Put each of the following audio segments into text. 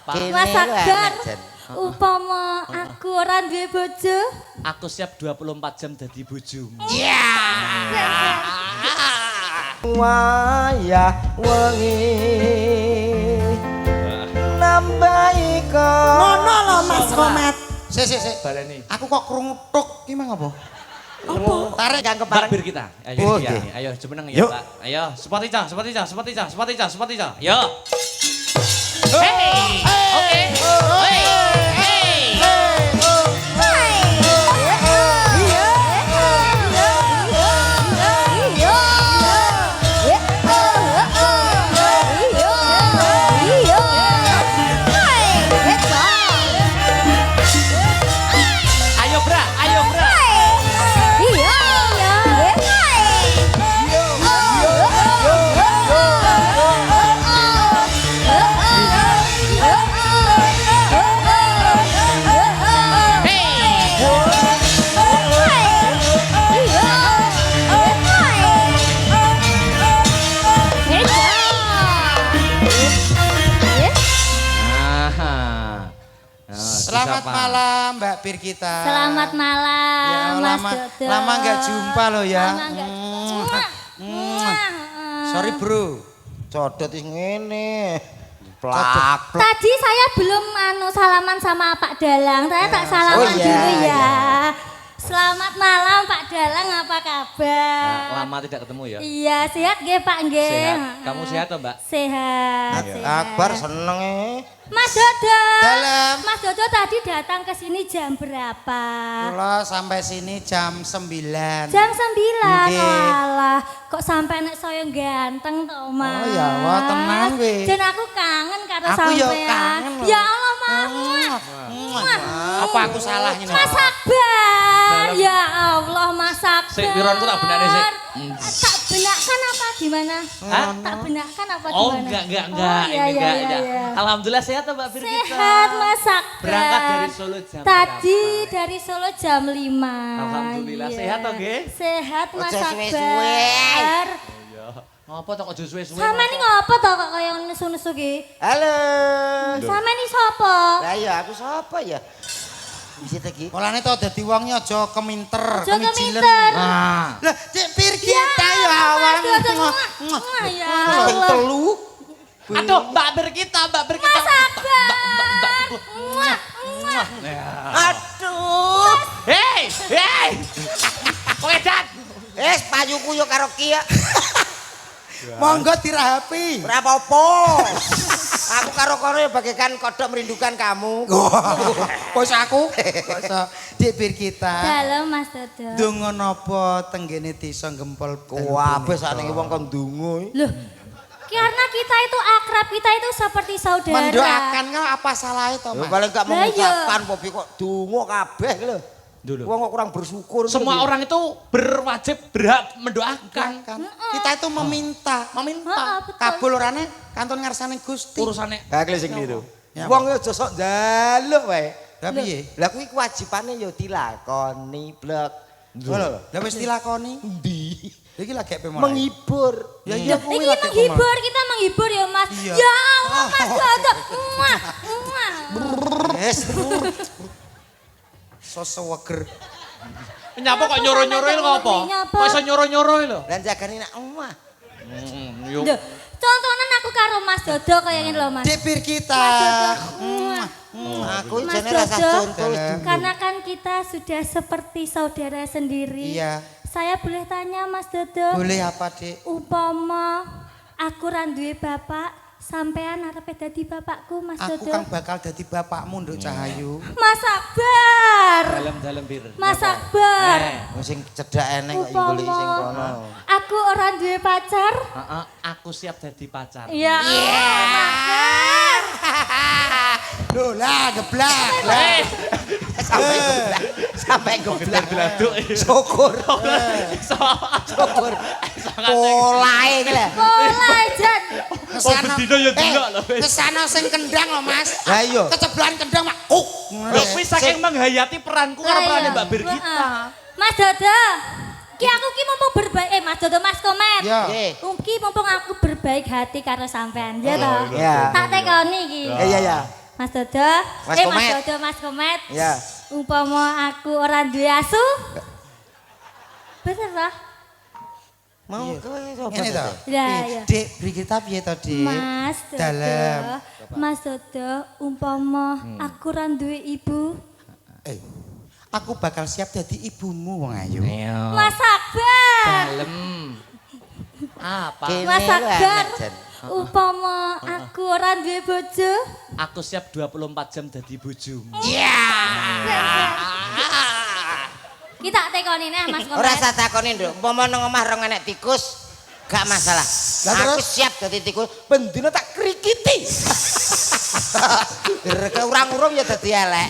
apa? Mas Akbar, upama aku ora duwe bojo, Aku siap 24 jam dadi bojomu. Wayah wengi nambahi Ngono lho Mas Komet. Sik. Baleni. Aku kok krungu tuk iki mang apa? Apa? Tarik kang Mbak kepareng. Bir kita. Ayo Oh, ya. nggih. Ayo jemeneng ya, Yuk. Mbak. Ayo, sepati cang. Yo. Hey. Oke. Hey. Ayo, Bra. Aha. Selamat malam Mbak Bir kita. Selamat malam, Ya, Mas lama Dodo. lama nggak jumpa loh ya. Lama nggak jumpa. Sorry bro. codot is ngene. Plak. Tadi saya belum salaman sama Pak Dalang. Saya tak salaman iya, dulu ya. iya. Selamat malam Pak Dalang, apa kabar? Lama tidak ketemu ya. Iya, sehat nggih Pak nggih. Sehat. Kamu sehat toh, Mbak? Sehat. Akbar seneng Mas Dodo. Dalam. Mas Dodo tadi datang ke sini jam berapa? Kula sampai sini jam 9. Jam 9. Nggih. Walah, kok sampai nek saya ganteng toh, Mas. Oh ya, wah tenang weh. Dan aku kangen karo Aku ya sampean. kangen loh. Ya Allah, Mas. Apa aku salah ini? Mas Akbar. Ya Allah, Mas Akbar. Sik, pironku tak benakne, sik. Tak benakkan apa gimana? Hah? Tak benakkan apa Oh, gimana? enggak. Oh, iya, Ini iya, enggak. iya. Alhamdulillah sehat toh, Mbak Bir kita. Sehat Mas Akbar. Berangkat dari Solo jam Tadi berapa? dari Solo jam 5. Alhamdulillah. Iya. Sehat toh, nggih? Sehat Mas Ojo suwe-suwe. Akbar. Ngopo tok aja suwe-suwe. Sama nih ngopo toh kok kaya nesu-nesu ki? Halo. Sama nih sopo? Lah ya aku sapa ya? Bisa lagi. Mulane to dadi wong aja keminter, Aja kemijilen. keminter. Nah. Lah, Cik Bir kita ya awang. Ya Ping Allah. telu. Aduh, Mbak Bir kita. Mas Akbar. Muah, muah. Aduh. Hei. Kowe edan. Payuku yo karo ki ya. Monggo dirahapi. Ora apa-apa. Aku karo kono ya bagaikan kodok merindukan kamu. Bos aku. Cik Bir kita. Dalam Mas Dodo. Donga napa tenggene desa Gempol. Kabeh sakniki wong kon ndonga. Loh, karena kita itu akrab, kita itu seperti saudara. Mendoakan kan apa salahnya to, Yo Mas? paling gak Lah, iya. mengucapkan Popi kok donga kabeh lho. Dulu. Wong kok kurang bersyukur. Semua orang itu berhak mendoakan. Kan. Kita itu meminta. Heeh, betul. Kabulurane kantun ngarsane Gusti. Urusane Ha kle sing niru. Ya, Wong yo aja sok njaluk wae. Lah piye? Lah kuwi kewajibane yo dilakoni blek. Lho, lah wis dilakoni. Ndi? Iki lagi apa mulai? Menghibur. Ya iya Ini kuwi lagi menghibur, kita menghibur ya Mas. Iya. Ya Allah Mas Dodo. Muah, muah. Yes. Soseweger. nyapa kok nyoro-nyoro lho apa? Nyapa? Kok iso nyoro-nyoro lho? Lan jagane nak omah. Yo. Loh, contohnya aku karo Mas Dodo kayak gini loh Mas. Cik Bir kita. Aku Mas jane rasa Dodo, contoh. karena kan kita sudah seperti saudara sendiri. Iya. Saya boleh tanya Mas Dodo, Boleh apa, Dik? upama aku randuwe bapak, sampean arepe dadi bapakku Mas Aku Dodo. kan bakal dadi bapakmu, Nduk Cahayu. Mas Akbar. Dalam Bir. Mas Akbar. Wong sing cedhak eneng kok golek sing kono. Upama aku ora duwe pacar. Heeh, aku siap jadi pacar. Ya Allah, Mas Akbar. Loh lah, geblak. Hei, Sampai goblok. beladuk. Syukur. Syukur. Polae iki lho. Mulai Jan. Oh, bedino ya delok lho. Kesana sing kendang lho, Mas. Lah iya. Keceblan kendang mak. Kuk. Lho kuwi saking menghayati peranku karo perane Mbak Bir kita. Mas Dodo. Ki aku ki mumpung berbaik Mas Dodo Mas Komet. Ya. Nggih. Ki mumpung aku berbaik hati karo sampean ya toh. Iya. Tak tekoni iki. Iya ya. Mas Dodo. Mas Mas Komet. Dodo, Mas Komet. Ya. Umpama aku ora duwe asu. Bener toh? Mau kowe coba. Ini toh. Ya, ya. Dek, beri kita piye toh, Dek? Mas Dodo. Dalam. Mas Dodo, umpama aku ora duwe ibu. Aku bakal siap jadi ibumu wong ayu. Iya. Mas Akbar. Dalem. Apa? Mas Akbar. Jan. Umpama aku ora duwe bojo. Aku siap 24 jam dadi bojomu. Kita tekoni nih Mas Komet. Ora usah takoni, Nduk. Umpama nang omah rong enek tikus, gak masalah. Aku siap dadi tikus, bendina tak krikiti. Gara urang-urung ya dadi elek.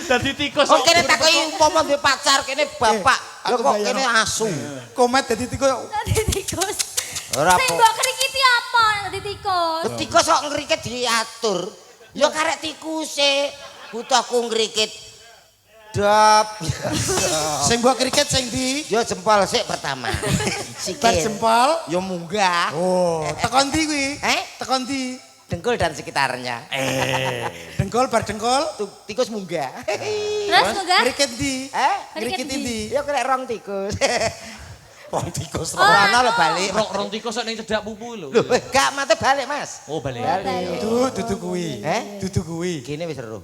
Dadi tikus. Kok kene takoki umpama duwe pacar, kene bapak. Lho kok kene asu. Komet jadi tikus. Dadi tikus. Ora Sing apa. mbok krikiti apa dadi tikus? Tikus kok ngriket diatur. Ya karek tikuse. Butuh aku ngrikit. Dap. Sing mbok kriket sing di Yo jempol sik pertama. bar Sikil. jempol. Yo munggah. Oh, tekon ndi kuwi? Tekon ndi? Dengkul dan sekitarnya. Dengkol bar dengkol. Tuh, tikus munggah. Terus munggah? Kriket ndi? Ngriket Kriket ndi? Ya kena rong tikus. Wong tikus. Ora lho balik. Rong tikus sak ning cedak pupu lho. Lho, gak mate balik, Mas. Oh, balik. Dudu kuwi. Dudu kuwi. Kene wis eruh.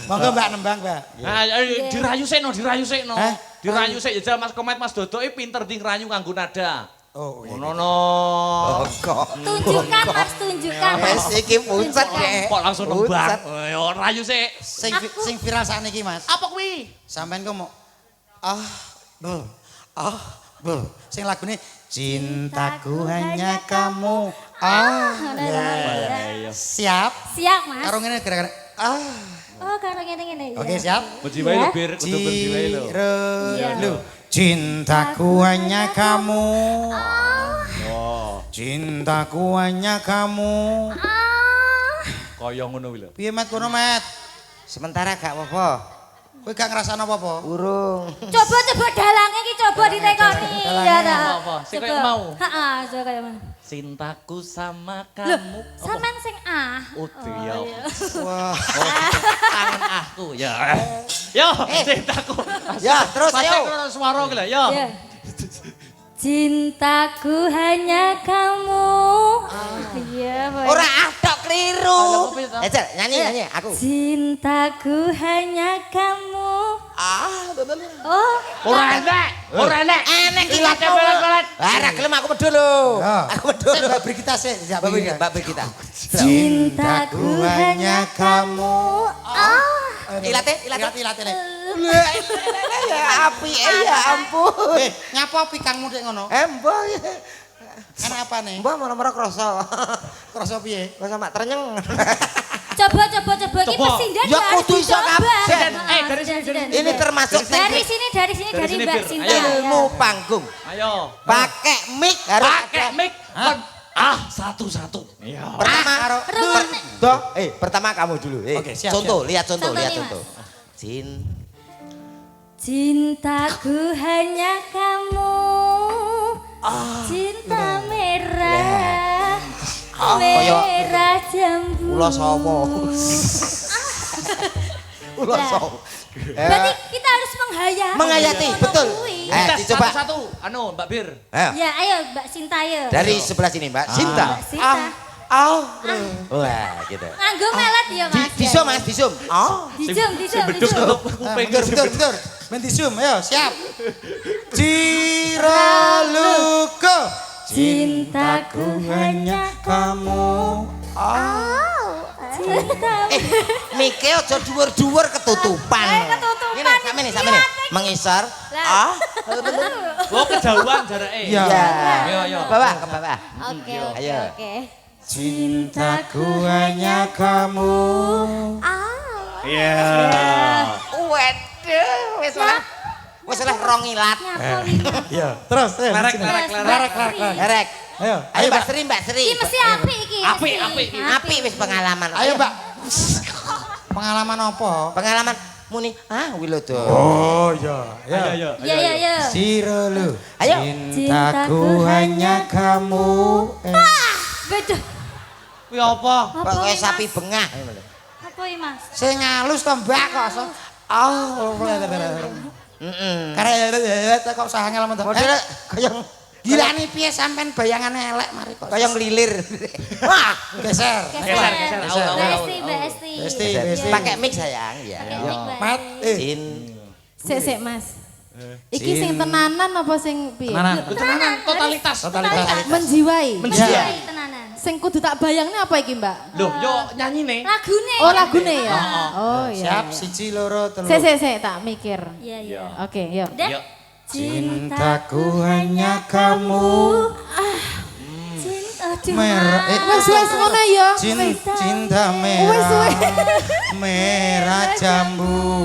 Monggo Mbak nembang, Mbak. Nah, dirayu sekno, dirayu sekno. Hah? Dirayu sik jajal Mas Komet Mas Dodo pinter di ngerayu nganggo nada. Oh, iya. Ngono. Tunjukkan Mas, tunjukkan. Wes iki pucet deh. Kok langsung nembang. Yo rayu sik. Sing viral sakniki, Mas. Apa kuwi? Sampean kok mau bel. Sing lagune cintaku hanya kamu. Siap. Siap Mas. Karo ngene gara-gara Oh, karo ngene-ngene. Oke, siap. Bejiwae lho bir, kudu berjiwae lho. Lu cintaku hanya kamu. Oh, Cintaku hanya kamu. kaya ngono kuwi lho. Piye Mat kono, Mat? Sementara gak apa-apa. Kowe gak ngrasakno apa-apa? Urung. Coba dalange iki coba ditekoni. Ya ta. Apa-apa, sing kaya mau. Heeh, coba kaya mau. Cintaku sama Loh, kamu. sampean sing ah. Oh, iya. Wah. Tangan aku ya. Yo, cintaku. Ya, terus ayo. Masih suara ki lho, yo. Ya. Cintaku hanya kamu. Iya, Boy. Ora atok keliru. Apa, Ejel, nyanyi aku. Cintaku hanya kamu. Oh, Ora enek, ora enek. Enek iki Ilat kamu. pelet-pelet. Ora gelem aku medul lho. Ya. Aku medul. Sik, Mbak Brigita sik, siap iki. Mbak kita. cintaku hanya kamu. Ilate. Ilat. Ya api ya ampun. Nyapa pikangmu dek ngono? Mbah. Kan apa nih? Mbah marah-marah kroso. Kroso piye? Kroso mak trenyeng. Coba iki Coba. pesindan Ya, harus kudu iso dicoba. kabeh. Dari sini. Ini termasuk Dari teknik sini Dari dari sini, Mbak Bir. Sinta. Ayo. ilmu panggung. Ayo. Pakai mic harus Pakai ada. mic. Satu-satu. Iya. Pertama, pertama kamu dulu. Oke, siap, Contoh, lihat contoh, Contoh lihat nih, contoh. Cintaku hanya kamu. Cinta merah. Merah jambu. Ulo somo. Ulo Lah. somo. Berarti kita harus menghayati. Menghayati, Ngono betul. kuwi. Tes. dicoba. Satu-satu. Anu, Mbak Bir. Ayo. Ya, ayo Mbak Sinta ya. Dari sebelah sini, Mbak. Sinta. Mbak Sinta. Wah, gitu. Nganggo melet ya, Mas. Di zoom, Mas, di zoom. Dijum. Beduk tutup kuping. Betul. Menti zoom, ayo siap. Ciraluko. Cintaku hanya kamu. cinta. Mike aja dhuwur-dhuwur ketutupan. Ketutupan. Ini sampe nih. Mengisor. Lah. Oh, kejauhan jarake. Iya. Yo. Bawah, ke bawah. Oke. Ayo. Cintaku hanya kamu. Iya. Waduh, wis oleh rong ilat. Iya, terus. Lerek. Erek. Ayo, Ayo Mbak Sri. Iki mesti apik iki. Apik, mesti. apik. Api wis pengalaman. Ayo, Mbak. Pengalaman apa? Pengalaman muni Wilodo. Oh, iya. Ayo. Iya. Ciralu. Ayo. Cintaku hanya kamu. Betul. Kuwi apa? Kok kaya sapi bengah. Apa iki, Mas? Sing halus to Mbak kok. Oh. Karek kok sahangel men to. Model kaya Gilani piye sampean bayangane elek mari kok. kaya ngelilir. Wah, geser. Geser. Mbak Esti. Besti, Iya. besti. Pakai mic sayang ya. Pakai mic, Mbak Mat, Esti. Jin. Sik Mas. Iki sing tenanan apa sing piye? Tenanan, totalitas. Menjiwai. Menjiwai tenanan. Sing kudu tak bayangne apa iki, Mbak? Loh, yo nyanyine. Lagune. Oh, lagune ya. Oh iya. Siap, siji loro telu. Sik tak mikir. Iya, iya. Oke, yuk. Udah. Yuk. Cintaku hanya kamu. Cinta Merah. Wes ngono ya. Cinta Wes, merah. wes. Merah jambu.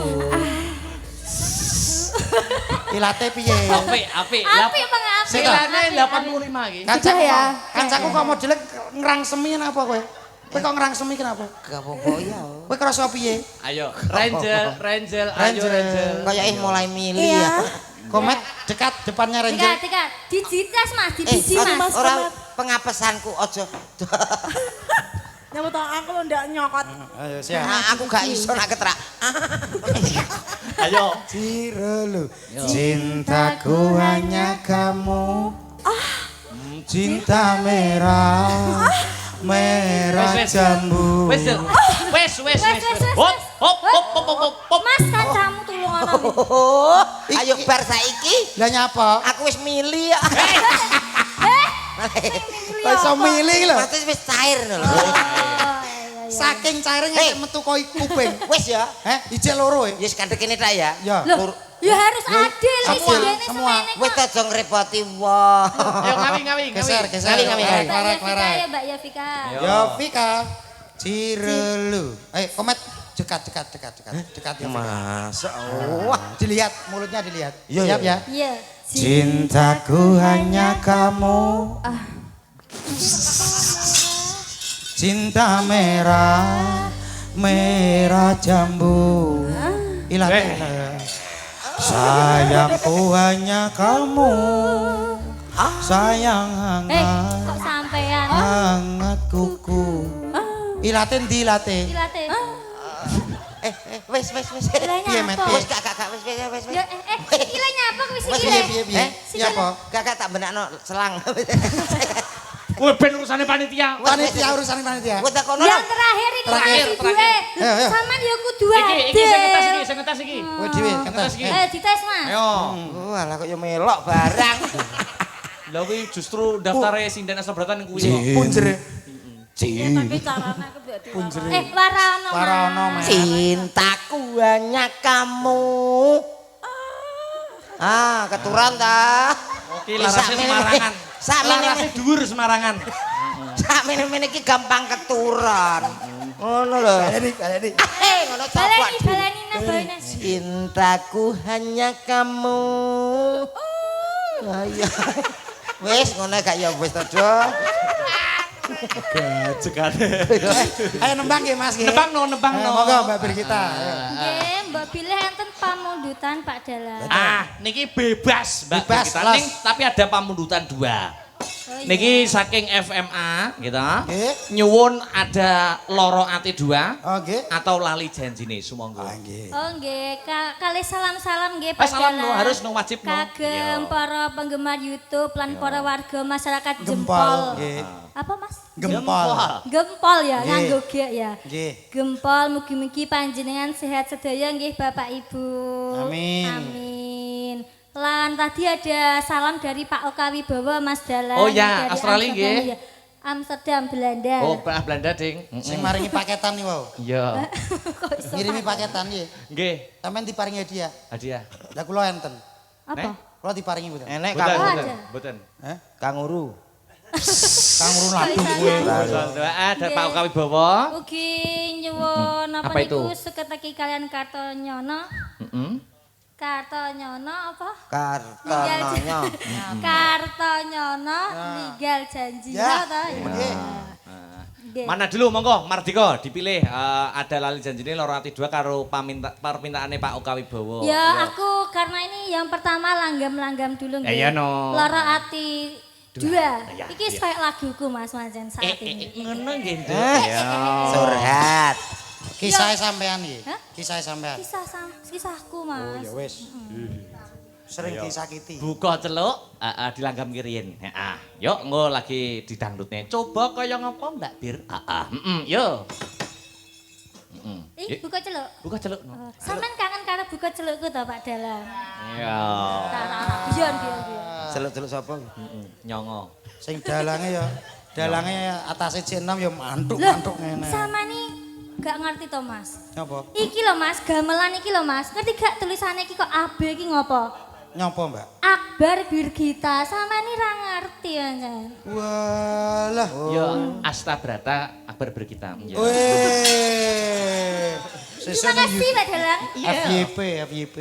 Ilate piye? Apik. Api apa nggak api? Silane 85 iki. Sudah ya. Kancaku kok modelnya ngerangsemi kenapa kowe? Kowe kok ngerangsemi kenapa? Gak apa-apa ya. Kowe kerasa piye? Ayo, Ranger, ayo Ranger. Kayak mulai milih ya. Komet dekat depannya Ranger. Dekat. Dijitas, Mas, di biji, Mas. Ora pengapesanku ojo. Nyamuk aku lo ndak nyokot. Ayo siap. Aku gak iso nak ketrak. Ayo. Cirelu. Cintaku hanya kamu. Cinta merah. Merah jambu. Wes. Hop. Mas, kancamu tulung ana. Oh, ayo bar saiki. Lah nyapa? Aku wis milih ya. Lah iso milih lho. Maksudnya wis cair lho. Saking cairnya Hey. metu koyo kuping. Wis ya. Ijek loro Wis kandek kene tak ya. Ya. Loh, ya harus adil semua, isinya semua. semene Wis kok. aja ngrepoti wong. Ayo ngawi. Geser. Ngawi. Clara. Ya, Mbak Yafika. Yo Vika. Cirelu. Komet dekat ya. Masa wah. Dilihat mulutnya dilihat. Iya, Siap iya. ya. Iya. Cintaku hanya kamu. Cinta merah, merah jambu. Ilang. Sayangku hanya kamu. Sayang hangat, Kok sampean? hangat kuku. Ilatin dilate. Dilate. Wis. Piye met? Wis gak wis. Ya ile nyapa kuwi Wis sikile. Piye? Ya apa? Gak tak benakno selang. Kowe ben urusane panitia. Panitia urusan panitia. Wis tak kono. Yang terakhir ini Terakhir. gue. Sampean ya kudu Iki sing ngetes iki. Kowe dhewe kentas. Dites, Mas. Ayo. Walah kok yo melok barang. Lah kuwi justru daftare sinden asal-beratan kuwi. Punjer. Tapi carane aku mbak Warana. Warana, Mas. Cintaku hanya kamu. Keturan ta. Oke, larasnya Semarangan. Larasnya dhuwur Semarangan. Sak mene-mene iki gampang keturan. Ngono lho. Baleni. Ngono copot. Baleni nang Cintaku hanya kamu. Ayo. Wis ngono gak ya wis to, Do. Gajekane. Ayo nembang nggih Mas nggih. Nembang no. Monggo Mbak Brigita. Nggih, mbok pilih enten pamundutan Pak Dalan. Niki bebas, Mbak. Bebas, Kita los. ning tapi ada pamundutan 2. Oh, iya. Niki saking FMA gitu. Nggih. Nyuwun ada loro ati 2 Oh nggih. atau lali janjine sumangga. Nggih. Oh nggih, kali salam-salam nggih Pas Pak salam Dalan. no harus no wajib no. Kagem Iya. para penggemar YouTube lan para warga masyarakat Gempol. Jempol. Nggih. Apa Mas? Gempol. Gempol ya, Nggih. nganggo G ya. Nggih. Gempol mugi-mugi panjenengan sehat sedaya nggih Bapak Ibu. Amin. Amin. Lan tadi ada salam dari Pak Oka Wibowo Mas Dalan. Oh ya, dari Australia Amsterdam, nggih. ya. Amsterdam, Belanda. Oh, Belanda, Ding. Sing maringi paketan nih wow. Iya. Kok iso Ngirimi paketan nggih. Nggih, Sampeyan diparingi hadiah. hadiah. Lah kula enten. apa? Kula diparingi mboten. Enek Boten, Oh, kanguru. ada. boten. Heh? Kanguru. Kanguru Kok ladu iso kowe. ada? Ada Pak Oka Wibowo. Ugi nyuwun apa Apa itu? niku seketeki kalian Kartonyono. Heeh. Kartonyono apa? Kartononyo. Kartonyono ninggal janjinya Ya. ta ya. Nggih. Nggih. Mana dulu monggo Mardika dipilih ada lali janjine loro ati 2 karo permintaane Pak Oka Wibowo. Ya, aku karena ini yang pertama langgam-langgam dulu nggih. Iya, no. Loro ati Dua. Ya, Iki iya. kayak laguku Mas Mancen saat ini. Ngono nggih, Nduk. Eh, Ya. Surhat. Kisah sampean iki. Hah? Kisah sampean. Kisahku Oh Mas. ya wis. Sering disakiti. Buka celuk, dilanggam kirin. Heeh. Yuk, engko lagi didangdutne. Coba kaya ngapa, Mbak Bir? Yo. Ih, buka celuk. Buka celuk. Oh, sampean kangen karo buka celukku to Pak Dalang. Ya. Biyon. Celuk-celuk sapa? Nyongo. Sing dalange ya. Dalange atase C6 ya Loh, mantuk-mantuk ngene. sama nih gak ngerti to Mas. Nyapa? Iki lho Mas, gamelan iki lho Mas. Ngerti gak tulisannya iki kok AB iki ngopo? Nyapa, Mbak? Akbar Birgita, sama nih ra ngerti ancen. Walah. Yo, Astabrata Akbar Berkita. Ya. Weh. Terima kasih Pak Dalang. FYP.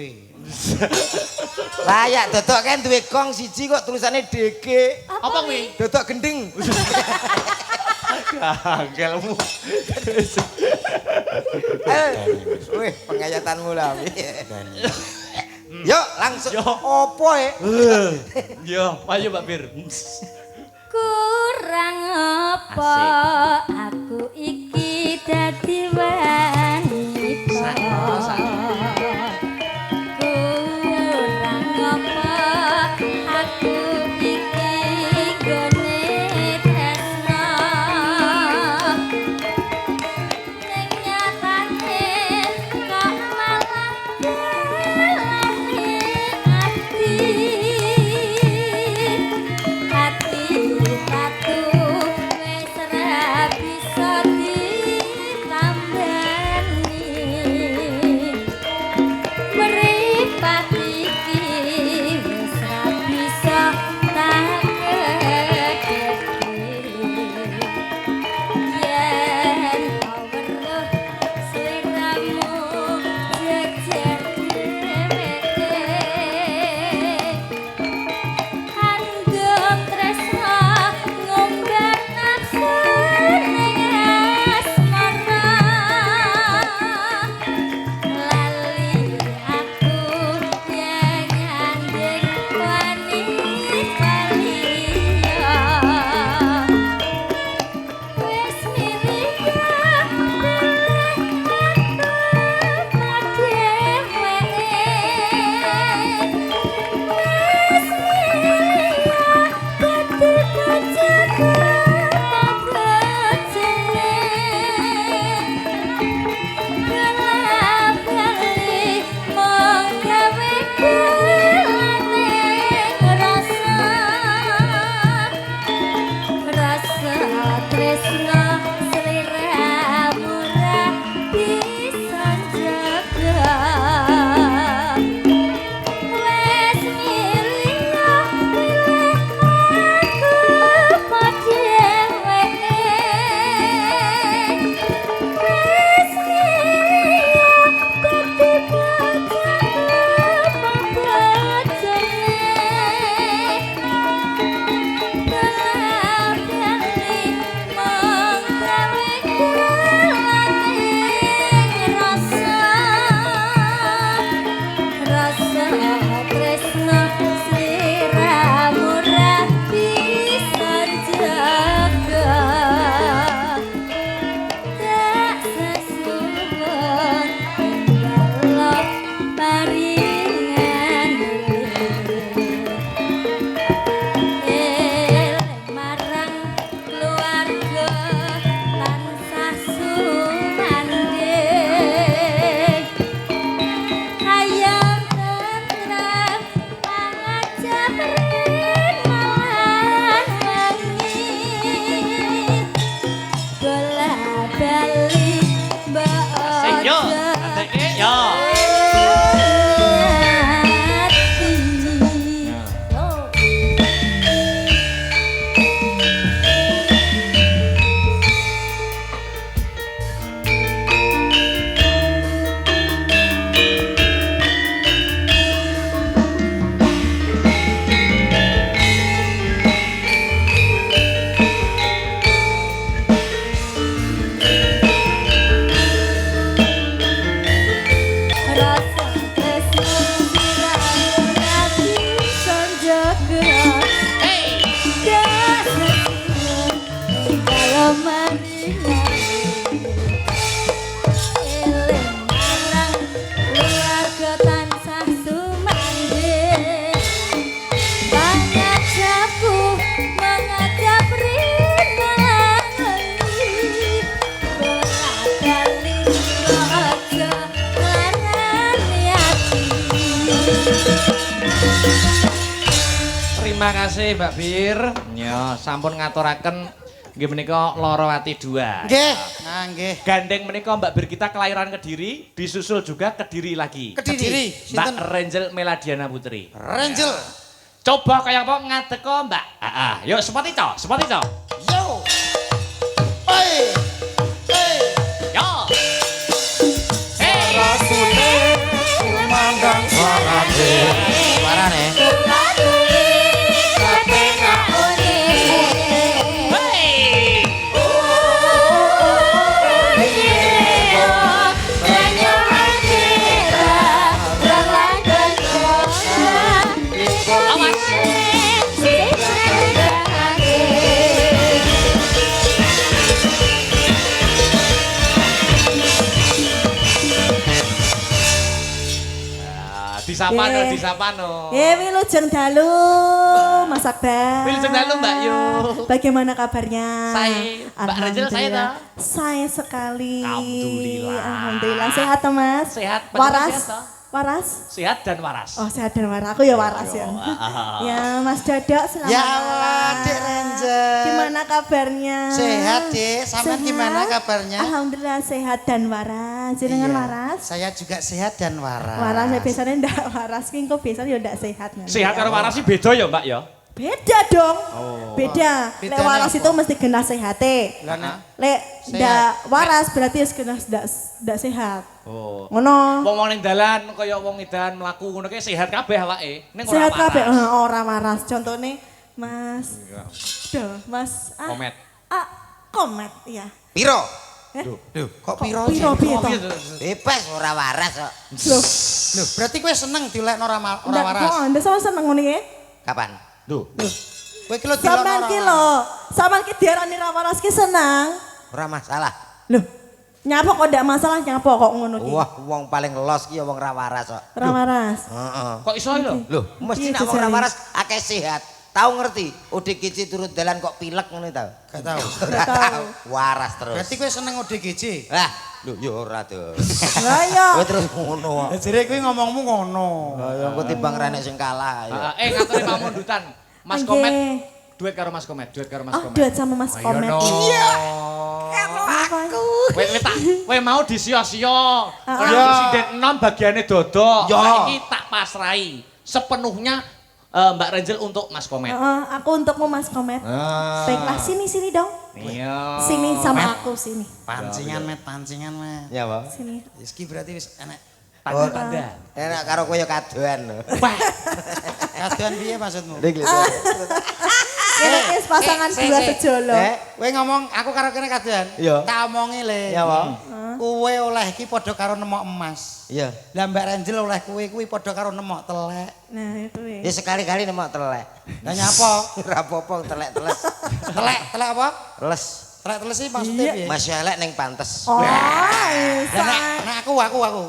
Layak dodok kan duwe gong siji kok tulisannya DG. Apa kuwi? Dodok gending. Gagelmu. Wih, pengayatanmu lah. Yuk, langsung. Yo. Opo Yo, ayo Mbak Bir. Kurang apa aku iki dadi wanita. Kurang apa aku iki gone tresno. Ning nyatane kok malah gelane ati tatu wis ra bisa ditambani mripat iki wis ra bisa tak yen kau weruh sliramu jejer dheweke Andom tresno ngumbar nafsu ning asmara lali aku yen nyanding wanita liya wis milih Rasa tresno sliramu ra bisa jaga wes milih aku padhewe wes milih dadi bojoku Eling marang keluarga tansah sumanding. Banyak jabu menghadap rinangi. Bolak-balik raja larani hati. Terima kasih Mbak Bir. Ya, sampun ngaturaken nggih menika Lorowati 2. Nggih, nah nggih. Gandeng menika Mbak Bir kita kelahiran Kediri, disusul juga Kediri lagi. Kediri. Mbak Sinten? Renjel Meladiana Putri. Renjel. Coba kaya apa ngadeko Mbak. Yuk seperti itu, seperti itu. Yo. Oi. Hey. Yo. Hey. Rasune kumandang suarane. Suarane. Hey. Disapa no, disapa no. Wilujeng dalu, Mas Akbar. Wilujeng dalu, Mbak Yu. Bagaimana kabarnya? Saya, Mbak Renjel, saya Alhamdulillah. toh. Saya sekali. Alhamdulillah. Alhamdulillah. Sehat toh, Mas? Sehat, bagaimana Waras? sehat, toh? Waras? Sehat dan waras. Oh, sehat dan waras. Aku ya waras ya. Ya, Mas Dodok selamat Ya malam. Allah, Dek Renjel. Gimana kabarnya? Sehat, Dek. Sampean Sehat? gimana kabarnya? Alhamdulillah sehat dan waras. Jenengan Iya. waras? Saya juga sehat dan waras. Waras ya biasanya ndak waras, ki engko biasanya ya ndak sehat. Sehat karo waras sih beda ya, Mbak ya. Beda dong. Beda. Lek Bedanya waras apa? itu mesti genah sehate. Lah nek Lek Sehat. ndak waras berarti wis genah ndak sehat. Oh. Ngono. Wong ning dalan kaya wong edan mlaku ngono ki sehat kabeh awake. Ning ora Sehat kabeh waras. ora waras. Contone Mas. Duh, Mas. Komet. Komet ya. Piro? Duh, kok piro Piro sih? piye to? Bebas ora waras kok. Loh, Loh, berarti kowe seneng dilekno ora ora ndak waras. kok Anda sama seneng ngono ya? Kapan? Duh. Kowe ki lho dilekno Sampean ki lho, sampean ki diarani ra waras ki seneng. Ora masalah. Loh, nyapa kok ndak masalah nyapa kok ngono ki? Wah, wong paling los ki ya wong ra waras kok. Ra waras. Heeh. Kok iso lho? Loh, mesti Iya, nek wong ra jejane. waras akeh sehat. Tahu ngerti? ODGJ turun dalan kok pilek ngono tau. Gak tahu. Ora Gak tahu. tahu. Waras terus. Berarti kowe seneng ODGJ. Lah, lho yo ora to. Lah iya. Kowe terus ngono. Lah jere kowe ngomongmu ngono. Ya engko timbang renek sing kalah ya. Ngaturi pamundutan. Mas Nggih. Komet. Duet karo Mas Komet, duet karo Mas Oh, Komet. duet sama Mas Komet. Iya. Aku. Kowe mau disia-sia. Kalau Iya. presiden 6 bagiannya dodok. Iya. Saiki tak pasrai sepenuhnya Mbak Renjel untuk Mas Komet. Aku untukmu Mas Komet. Baiklah sini dong. Iya. Sini sama aku sini. Pancingan met, pancingan met. Ya, Pak. Sini. Rizky berarti wis enak. Tanda-tanda. Enak karo kowe ya kadoan lho. Wah. Kadoan piye maksudmu? Ning gitu. Ini wis pasangan dua sejolo. Kowe ngomong aku karo kene kadoan. Iya. Tak omongi le. Ya, Pak. Kowe oleh iki padha karo nemok emas. Iya. Lah Mbak Renjel oleh kowe kuwi padha karo nemok telek. Nah, itu Ya wis. sekali-kali nemok telek. Lah nyapa? Ora apa-apa telek-teles. Telek apa? Les. Telek teles sih maksudnya piye? Masih elek ning pantes. Oh, Lah isa. nek aku.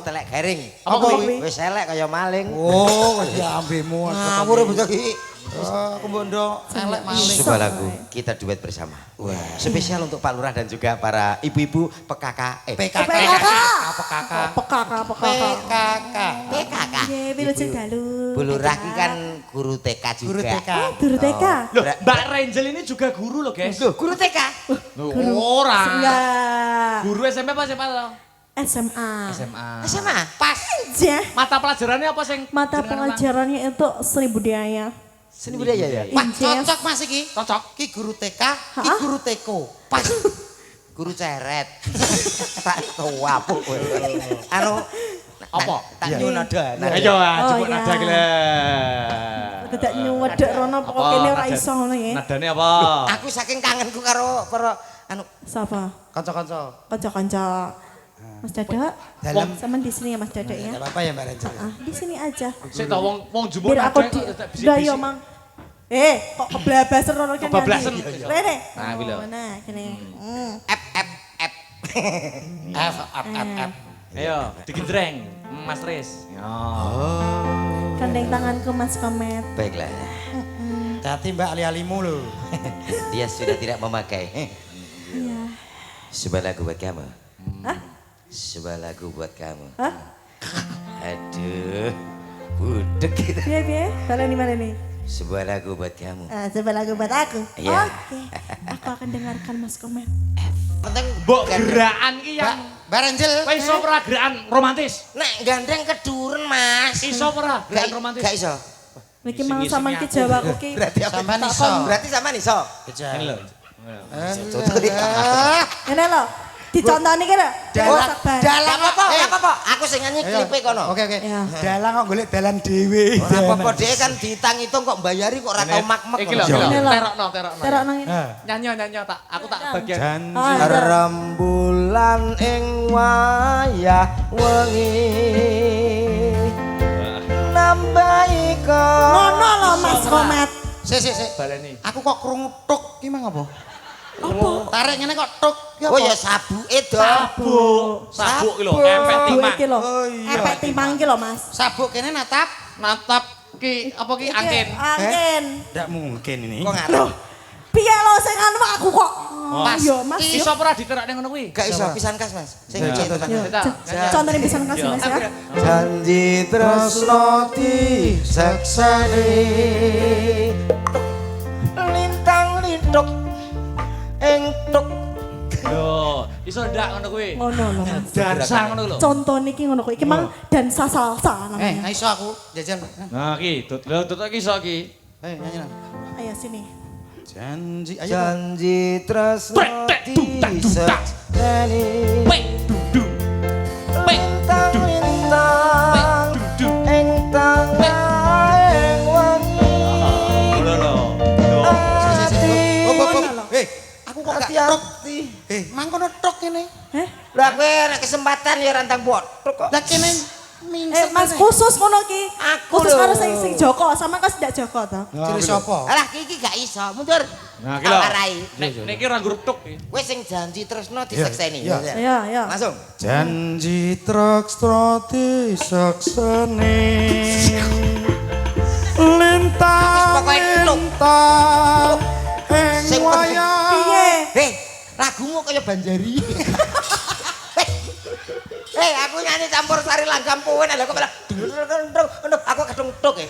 Telek garing. Apa kuwi? Wis elek kaya maling. Oh, ya ambemu. Ngawur betul iki. Aku bondo elek maling. Sebuah lagu kita duet bersama. Wah, spesial untuk Pak Lurah dan juga para ibu-ibu PKK. PKK. PKK. PKK. Pekak. PKK. PKK. Nggih, wilujeng dalu. Bu Lurah ki kan guru TK juga. Guru TK. Guru TK. Loh, Mbak Renjel ini juga guru loh, guys. Loh, guru TK. Loh, ora. Enggak. Guru SMP apa SMA lo? SMA. SMA. Sama. Pas. Aja. Mata pelajarannya apa sing Mata jenengan pelajarannya itu seni budaya. Seni budaya ya. Wah, Injes. cocok Mas iki. Cocok. Ki guru TK, ki Hah? guru TK. Pas. Guru ceret. Tak tua apa kowe. Anu Apa? Tak nyun ada. Ayo, jemput iya. nada gila. Kedak nyuwedek rono Apa? pokoknya ora Nada- iso ngono ya. Nadane apa? Aku saking kangenku karo para anu Sapa? Kanca-kanca. Kanca-kanca. Mas Dadok. Dalam Sama di sini ya Mas Dadok ya. enggak apa-apa ya Mbak Renjel. Di sini aja. Sik to wong jumbo Biar aku di. kok bisa Lah yo Mang. Kok keblabasan rono kene. Kebablasan. Rene. Nah, kuwi lho. Nah, kene. F F. Ayo, digendreng Mas Tris. Yo. Gandeng tanganku Mas Komet. Baiklah. Hati Mbak ali-alimu lho. Dia sudah tidak memakai. Iya. Sebuah lagu buat kamu. Hah? Sebuah lagu buat kamu. Hah? Aduh. Budek kita. Piye? Baleni. Sebuah lagu buat kamu. Coba lagu buat aku. Iya. Oke. Aku akan dengarkan Mas Komet. Penting Mbok gerakan ki yang Barenjel. kowe iso ora gerakan romantis? nek gandeng keduren Mas. Iso ora gerakan romantis? Gak iso. Niki mau sampean ki Jawa aku ki. Berarti apa? Sampean iso. Berarti sampean iso. Ini lho. Ngene lho. Dicontoni ki lho. Dalang- Dalang apa? Aku sing nyanyi klipe kono. Oke. Iya. Dalang kok golek dalan dhewe. Ora apa-apa dhewe kan ditang-itung kok mbayari kok ora tau mak-mak. Iki lho, Ini lho. terokno. Terokno ngene. Nyanyi tak aku tak bagian. Janji. Rembulan ing wayah wengi nambahi Ngono lho Mas Komet. Sik. Baleni. Aku kok krungu tuk ki mang apa? Apa? Tarik ngene kok tuk. Ki Oh apa? ya sabuke do. Sabuk ki lho, empek Duwe timah. iki lho. Oh, iya. Efek timang iki lho Mas. Sabuk kene natap. Natap ki apa ki Iki, angin. Angin. Ndak mungkin ini. Kok ngarep? Piye lho sing anu aku kok. Pas. Iya Mas. Iso ora diterakne ngono kuwi? Gak iso pisan kas Mas. Sing Ya, cek. contoh. Yo, contohnya bisa kasih Mas ya. Janji tresno disekseni lintang lintuk ing tuk. Yo, iso ndak ngono kuwi? Ngono lho Mas. Dansa ngono lho. Contoh niki ngono kok. Iki mang dansa salsa namanya. Iso aku jajal. Nah, ki, lho tutuk iki iso ki. Nyanyi nang. Ayo sini. Janji. Ayo. Janji tresno disekseni Pek dudung. Pek lintang lintang ing tanging wengi. ngono lho. Aku kok gak Hati-hati. tuk. Mang kono tuk kene. Heh? Lah kowe nek kesempatan ya rantang botok kok. Lah kene mingset. Mas khusus ngono ki. Aku Khusus lho. karo sing Joko, sama kok ndak Joko to. Ciri sapa? Alah iki gak iso, mundur. Nah, ki lho. Awarai. Niki ora grup tuk ki. Kowe sing janji tresno disekseni. Iya. Ayo. Langsung. Janji tresno disekseni lintang Pokoke tuk. lintang Sing ing wayah. Piye? Hei, lagumu kaya Banjari. Hei, aku nyanyi campur sari langgam puwen lha kok malah aku kadung tuk e.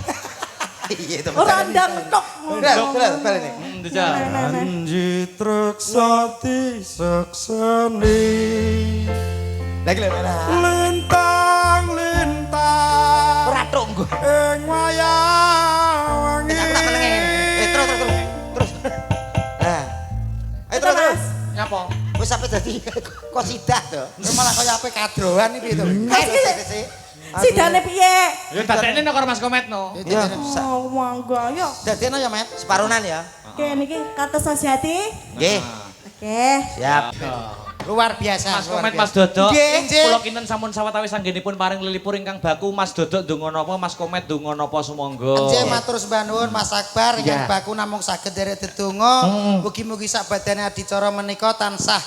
Iya to. Ora ndang tok. Bel ini. Dijal. Janji tresno disekseni Lagi lho. lintang lintang Ora tuk nggo. ing wayah wengi. Aku tak menenge. Terus. Nah. Ayo terus. Mas. Nyapa? Wis sampe dadi kosidah to. Malah kaya ape kadroan iki to. Sidane piye? Ya dadekne nek karo Mas Komet no. Oh, mangga yo. Dadene ya, Met. Separunan ya. Oke, niki kartu sosiati. Nggih. Oke. Siap. Luar biasa. Mas luar Komet, biasa. Mas Dodok. Nggih. Kula kinten sampun sawetawis anggenipun paring lelipur ingkang baku. Mas Dodok donga napa, Mas Komet donga napa sumangga. Nggih matur sembah nuwun Mas Akbar ingkang baku namung saged derek dedonga. Mugi-mugi sak badane adicara menika tansah